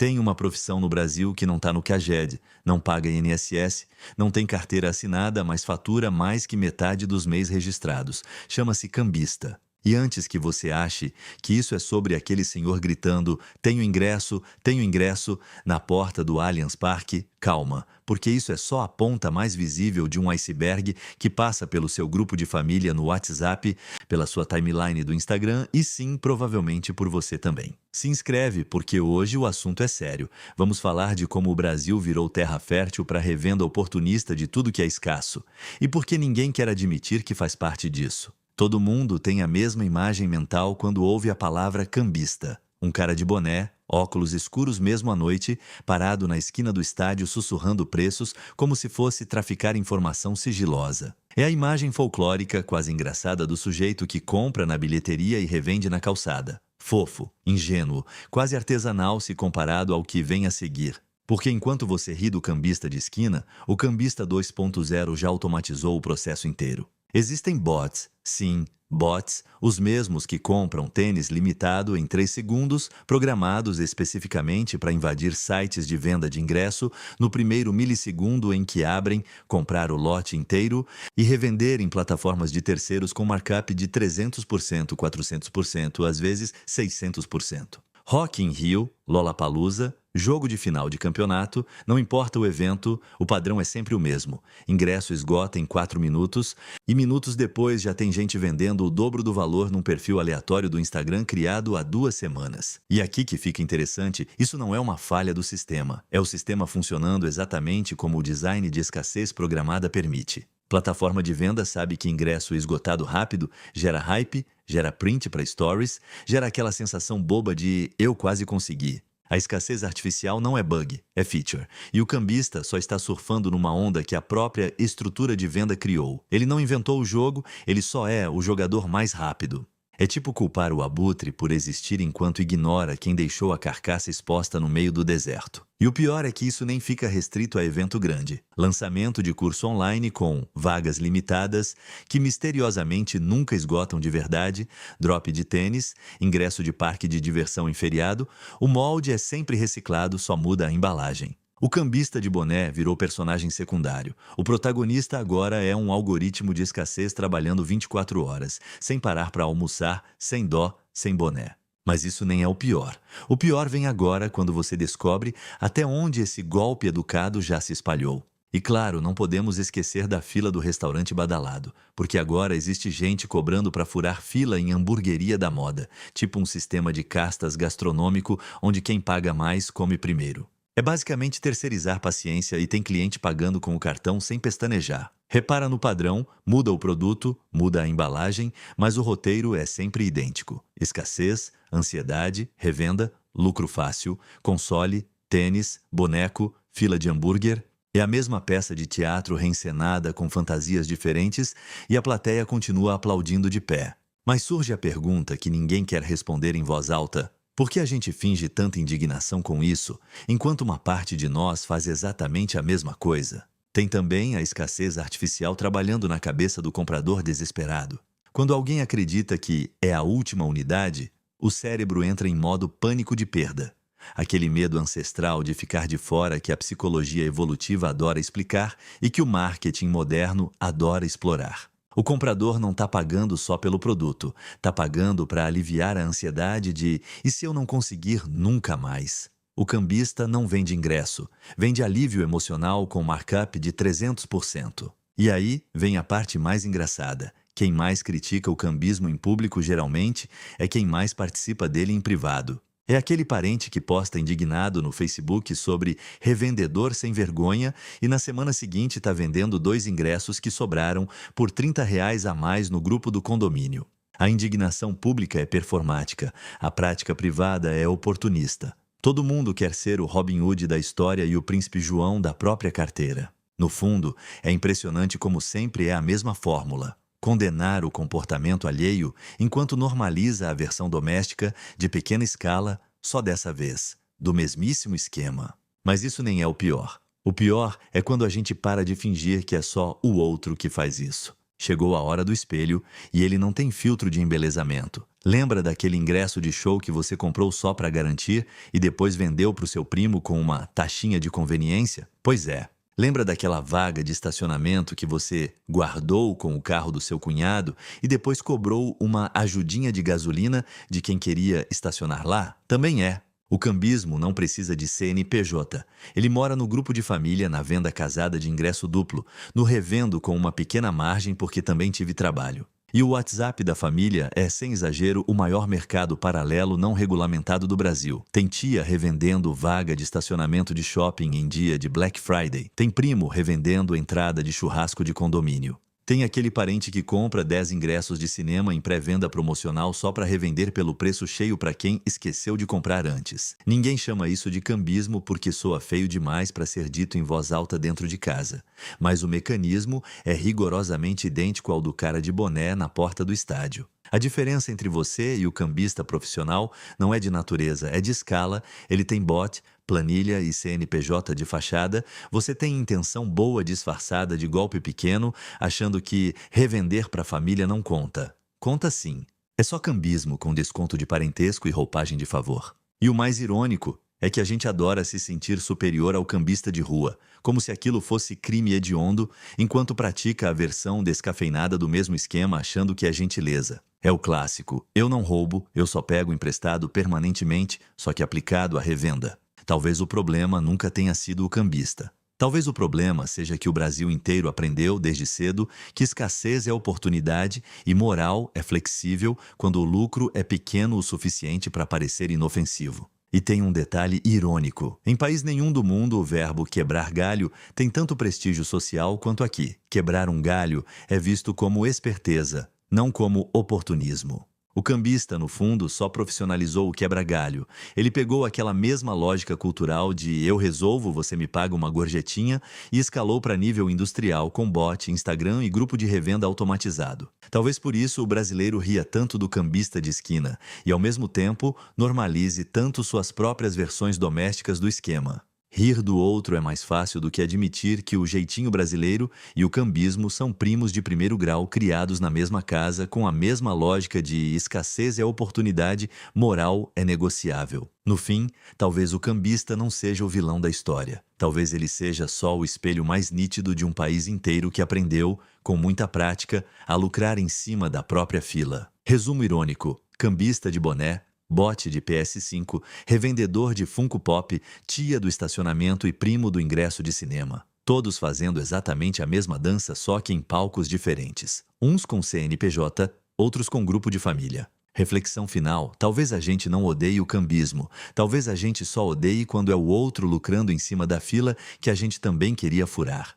Tem uma profissão no Brasil que não está no CAGED, não paga INSS, não tem carteira assinada, mas fatura mais que metade dos MEIs registrados. Chama-se cambista. E antes que você ache que isso é sobre aquele senhor gritando tenho ingresso, na porta do Allianz Parque, calma, porque isso é só a ponta mais visível de um iceberg que passa pelo seu grupo de família no WhatsApp, pela sua timeline do Instagram e sim, provavelmente por você também. Se inscreve, porque hoje o assunto é sério. Vamos falar de como o Brasil virou terra fértil para revenda oportunista de tudo que é escasso. E por que ninguém quer admitir que faz parte disso. Todo mundo tem a mesma imagem mental quando ouve a palavra cambista. Um cara de boné, óculos escuros mesmo à noite, parado na esquina do estádio sussurrando preços como se fosse traficar informação sigilosa. É a imagem folclórica, quase engraçada, do sujeito que compra na bilheteria e revende na calçada. Fofo, ingênuo, quase artesanal se comparado ao que vem a seguir. Porque enquanto você ri do cambista de esquina, o cambista 2.0 já automatizou o processo inteiro. Existem bots, sim, bots, os mesmos que compram tênis limitado em 3 segundos, programados especificamente para invadir sites de venda de ingresso no primeiro milissegundo em que abrem, comprar o lote inteiro e revender em plataformas de terceiros com markup de 300%, 400%, às vezes 600%. Rock in Rio, Lollapalooza, jogo de final de campeonato, não importa o evento, o padrão é sempre o mesmo. Ingresso esgota em 4 minutos e minutos depois já tem gente vendendo o dobro do valor num perfil aleatório do Instagram criado há 2 semanas. E aqui que fica interessante, isso não é uma falha do sistema. É o sistema funcionando exatamente como o design de escassez programada permite. Plataforma de venda sabe que ingresso esgotado rápido gera hype, gera print para stories, gera aquela sensação boba de eu quase consegui. A escassez artificial não é bug, é feature. E o cambista só está surfando numa onda que a própria estrutura de venda criou. Ele não inventou o jogo, ele só é o jogador mais rápido. É tipo culpar o abutre por existir enquanto ignora quem deixou a carcaça exposta no meio do deserto. E o pior é que isso nem fica restrito a evento grande. Lançamento de curso online com vagas limitadas, que misteriosamente nunca esgotam de verdade, drop de tênis, ingresso de parque de diversão em feriado, o molde é sempre reciclado, só muda a embalagem. O cambista de boné virou personagem secundário. O protagonista agora é um algoritmo de escassez trabalhando 24 horas, sem parar para almoçar, sem dó, sem boné. Mas isso nem é o pior. O pior vem agora quando você descobre até onde esse golpe educado já se espalhou. E claro, não podemos esquecer da fila do restaurante badalado, porque agora existe gente cobrando para furar fila em hamburgueria da moda, tipo um sistema de castas gastronômico onde quem paga mais come primeiro. É basicamente terceirizar paciência e tem cliente pagando com o cartão sem pestanejar. Repara no padrão, muda o produto, muda a embalagem, mas o roteiro é sempre idêntico. Escassez, ansiedade, revenda, lucro fácil, console, tênis, boneco, fila de hambúrguer. É a mesma peça de teatro reencenada com fantasias diferentes e a plateia continua aplaudindo de pé. Mas surge a pergunta que ninguém quer responder em voz alta. Por que a gente finge tanta indignação com isso, enquanto uma parte de nós faz exatamente a mesma coisa? Tem também a escassez artificial trabalhando na cabeça do comprador desesperado. Quando alguém acredita que é a última unidade, o cérebro entra em modo pânico de perda. Aquele medo ancestral de ficar de fora que a psicologia evolutiva adora explicar e que o marketing moderno adora explorar. O comprador não está pagando só pelo produto, está pagando para aliviar a ansiedade de e se eu não conseguir nunca mais? O cambista não vende ingresso, vende alívio emocional com markup de 300%. E aí vem a parte mais engraçada. Quem mais critica o cambismo em público geralmente é quem mais participa dele em privado. É aquele parente que posta indignado no Facebook sobre revendedor sem vergonha e na semana seguinte está vendendo 2 ingressos que sobraram por R$ 30 a mais no grupo do condomínio. A indignação pública é performática, a prática privada é oportunista. Todo mundo quer ser o Robin Hood da história e o príncipe João da própria carteira. No fundo, é impressionante como sempre é a mesma fórmula. Condenar o comportamento alheio enquanto normaliza a versão doméstica de pequena escala, só dessa vez, do mesmíssimo esquema. Mas isso nem é o pior. O pior é quando a gente para de fingir que é só o outro que faz isso. Chegou a hora do espelho e ele não tem filtro de embelezamento. Lembra daquele ingresso de show que você comprou só para garantir e depois vendeu para o seu primo com uma taxinha de conveniência? Pois é. Lembra daquela vaga de estacionamento que você guardou com o carro do seu cunhado e depois cobrou uma ajudinha de gasolina de quem queria estacionar lá? Também é. O cambismo não precisa de CNPJ. Ele mora no grupo de família, na venda casada de ingresso duplo, no revendo com uma pequena margem porque também tive trabalho. E o WhatsApp da família é, sem exagero, o maior mercado paralelo não regulamentado do Brasil. Tem tia revendendo vaga de estacionamento de shopping em dia de Black Friday. Tem primo revendendo entrada de churrasco de condomínio. Tem aquele parente que compra 10 ingressos de cinema em pré-venda promocional só para revender pelo preço cheio para quem esqueceu de comprar antes. Ninguém chama isso de cambismo porque soa feio demais para ser dito em voz alta dentro de casa. Mas o mecanismo é rigorosamente idêntico ao do cara de boné na porta do estádio. A diferença entre você e o cambista profissional não é de natureza, é de escala. Ele tem bot, planilha e CNPJ de fachada. Você tem intenção boa disfarçada de golpe pequeno, achando que revender para a família não conta. Conta sim. É só cambismo com desconto de parentesco e roupagem de favor. E o mais irônico é que a gente adora se sentir superior ao cambista de rua, como se aquilo fosse crime hediondo, enquanto pratica a versão descafeinada do mesmo esquema achando que é gentileza. É o clássico, eu não roubo, eu só pego emprestado permanentemente, só que aplicado à revenda. Talvez o problema nunca tenha sido o cambista. Talvez o problema seja que o Brasil inteiro aprendeu, desde cedo, que escassez é oportunidade e moral é flexível quando o lucro é pequeno o suficiente para parecer inofensivo. E tem um detalhe irônico. Em país nenhum do mundo o verbo quebrar galho tem tanto prestígio social quanto aqui. Quebrar um galho é visto como esperteza, não como oportunismo. O cambista, no fundo, só profissionalizou o quebra-galho. Ele pegou aquela mesma lógica cultural de eu resolvo, você me paga uma gorjetinha e escalou para nível industrial com bot, Instagram e grupo de revenda automatizado. Talvez por isso o brasileiro ria tanto do cambista de esquina e, ao mesmo tempo, normalize tanto suas próprias versões domésticas do esquema. Rir do outro é mais fácil do que admitir que o jeitinho brasileiro e o cambismo são primos de primeiro grau criados na mesma casa com a mesma lógica de escassez é oportunidade, moral é negociável. No fim, talvez o cambista não seja o vilão da história. Talvez ele seja só o espelho mais nítido de um país inteiro que aprendeu, com muita prática, a lucrar em cima da própria fila. Resumo irônico: cambista de boné, bote de PS5, revendedor de Funko Pop, tia do estacionamento e primo do ingresso de cinema. Todos fazendo exatamente a mesma dança, só que em palcos diferentes. Uns com CNPJ, outros com grupo de família. Reflexão final: talvez a gente não odeie o cambismo. Talvez a gente só odeie quando é o outro lucrando em cima da fila que a gente também queria furar.